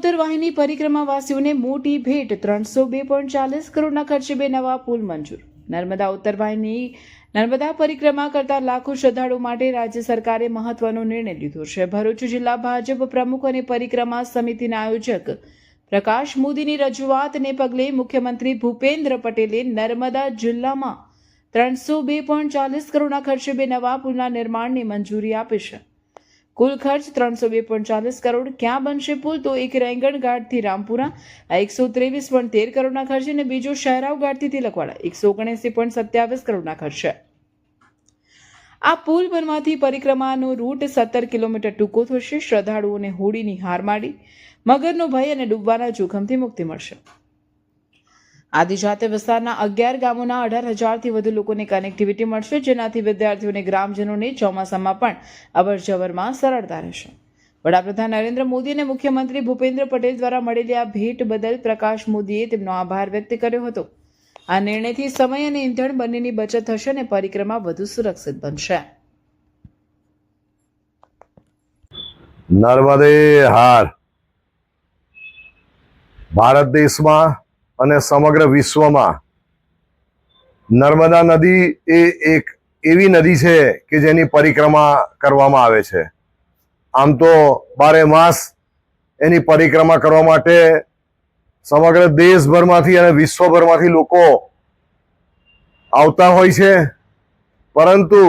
ઉત્તર વાહિની પરિક્રમાવાસીઓને મોટી ભેટ 302.40 કરોડના ખર્ચે 2 નવા પુલ મંજૂર। નર્મદા ઉત્તર વાહિની નર્મદા પરિક્રમા કરતા લાખો શ્રદ્ધાળુઓ માટે રાજ્ય સરકારે મહત્વનો નિર્ણય લીધો છે। ભરૂચ જિલ્લા ભાજપ પ્રમુખ અને પરિક્રમા સમિતિના આયોજક પ્રકાશ મોદીની રજૂઆતને પગલે મુખ્યમંત્રી ભૂપેન્દ્ર પટેલે નર્મદા જિલ્લામાં 302.40 કરોડના ખર્ચે 2 નવા પુલના નિર્માણની મંજૂરી આપી છે। કુલ ખર્ચ 302.40 કરોડ। ક્યાં બનશે પુલ? તો એક રેંગણ ઘાટથી રામપુરા 123.13 કરોડના ખર્ચે અને બીજો શહેરાવ ઘાટથી તિલકવાડા 179.27 કરોડના ખર્ચે। આ પુલ બનવાથી પરિક્રમાનો રૂટ 17 કિલોમીટર ટૂંકો થશે। શ્રદ્ધાળુઓને હોડીની હારમાળી, મગરનો ભય અને ડૂબવાના જોખમથી મુક્તિ મળશે। આદિજાતિ વિસ્તારના 11 ગામોના 18,000થી વધુ લોકોને કનેક્ટિવિટી મળશે, જેનાથી વિદ્યાર્થીઓ અને ગ્રામજનોને ચોમાસામાં પણ અવરજવરમાં સરળતા રહેશે। વડાપ્રધાન નરેન્દ્ર મોદી અને મુખ્યમંત્રી ભૂપેન્દ્ર પટેલ દ્વારા મળેલી આ ભેટ બદલ પ્રકાશ મોદીએ તેમનો આભાર વ્યક્ત કર્યો હતો। આ નિર્ણયથી સમય અને ઈંધણ બંનેની બચત થશે અને પરિક્રમા વધુ સુરક્ષિત બનશે। નર્મદે હાર ભારત દેશમાં અને સમગ્ર વિશ્વમાં નર્મદા નદી એ એક એવી નદી છે કે જેની પરિક્રમા કરવામાં આવે છે। આમ તો 12 માસ એની પરિક્રમા કરવા માટે સમગ્ર દેશભરમાંથી અને વિશ્વભરમાંથી લોકો આવતા હોય છે, પરંતુ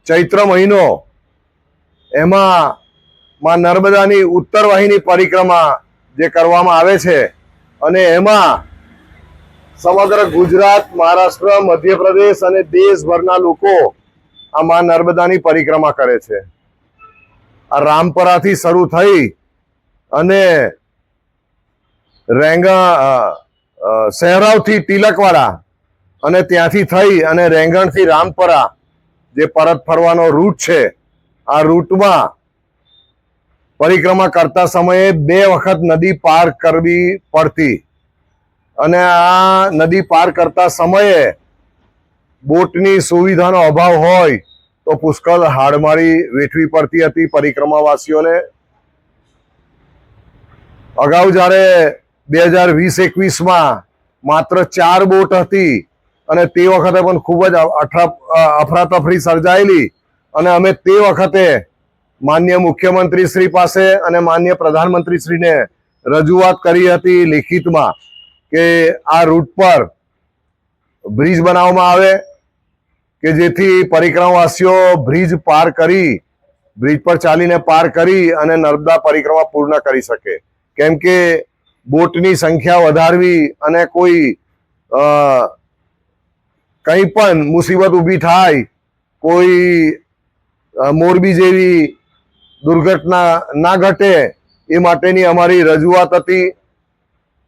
ચૈત્ર મહિનો એમાં માં નર્મદાની ઉત્તર વાહિની પરિક્રમા જે કરવામાં આવે છે અને એમાં સમગ્ર ગુજરાત, મહારાષ્ટ્ર, મધ્યપ્રદેશ અને દેશભરના લોકો આ માં નર્મદાની પરિક્રમા કરે છે। આ રામપરાથી શરૂ થઈ અને શહેરાવથી તિલકવાડા અને ત્યાંથી થઈ અને રેંગણથી રામપરા જે પરત ફરવાનો રૂટ છે, આ રૂટમાં પરિક્રમા કરતા સમયે 2 વખત નદી પાર કરવી પડતી અને આ નદી પાર કરતા સમયે બોટની સુવિધાનો અભાવ હોય તો પુષ્કળ હાડમારી વેઠવી પડતી હતી પરિક્રમાવાસીઓને। અગાઉ જ્યારે 2020-21માં માત્ર 4 બોટ હતી અને તે વખતે પણ ખૂબ જ અફરાતફરી સર્જાયેલી અને અમે તે વખતે માનનીય મુખ્યમંત્રી શ્રી પાસે અને માનનીય પ્રધાનમંત્રી શ્રીને રજૂઆત કરી હતી લેખિતમાં કે આ રૂટ પર બ્રિજ બનાવવામાં આવે કે જેથી પરિક્રમાવાસીઓ બ્રિજ પાર કરી, બ્રિજ પર ચાલીને પાર કરી અને નર્મદા પરિક્રમા પૂર્ણ કરી શકે। કેમ કે બોટની સંખ્યા વધારવી અને કોઈ કંઈ પણ મુસીબત ઊભી થાય, કોઈ મોરબી જેવી દુર્ઘટના ના ઘટે એ માટેની અમારી રજૂઆત હતી।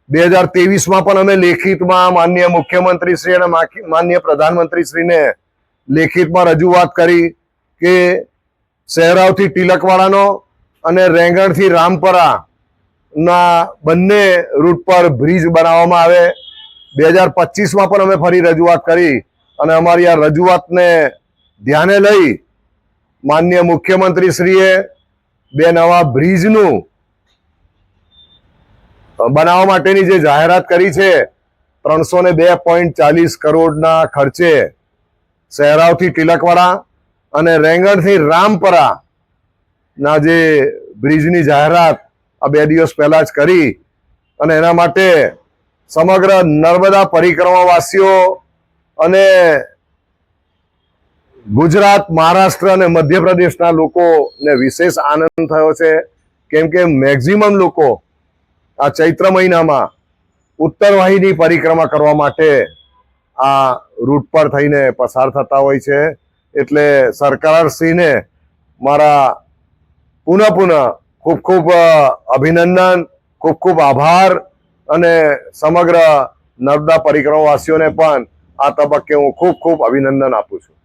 2023માં પણ અમે લેખિતમાં માનનીય મુખ્યમંત્રી શ્રી અને માનનીય પ્રધાનમંત્રી શ્રીને લેખિતમાં રજૂઆત કરી કે શહેરાવથી તિલકવાડાનો અને રેંગણથી રામપરા ના બંને રૂટ પર બ્રિજ બનાવવામાં આવે। 2025માં પણ અમે ફરી રજૂઆત કરી અને અમારી આ રજૂઆતને ધ્યાને લઈ માનનીય મુખ્યમંત્રી શ્રીએ 2 નવા બ્રિજનું બનાવવા માટેની જે જાહેરાત કરી છે 302.40 કરોડના ખર્ચે શહેરાવથી તિલકવાડા અને રેંગણથી રામપરા ના જે બ્રિજની જાહેરાત આ 2 દિવસ પહેલા જ કરી અને એના માટે સમગ્ર નર્મદા પરિક્રમાવાસીઓ અને ગુજરાત, મહારાષ્ટ્ર અને મધ્યપ્રદેશના લોકોને વિશેષ આનંદ થયો છે। કેમ કે મેક્સિમમ લોકો આ ચૈત્ર મહિનામાં ઉત્તર વાહિની પરિક્રમા કરવા માટે આ રૂટ પર થઈને પસાર થતા હોય છે। એટલે સરકારશ્રીને મારા પુનઃ ખૂબ ખૂબ અભિનંદન, ખૂબ ખૂબ આભાર અને સમગ્ર નર્મદા પરિક્રમાવાસીઓને પણ આ તબક્કે હું ખૂબ ખૂબ અભિનંદન આપું છું।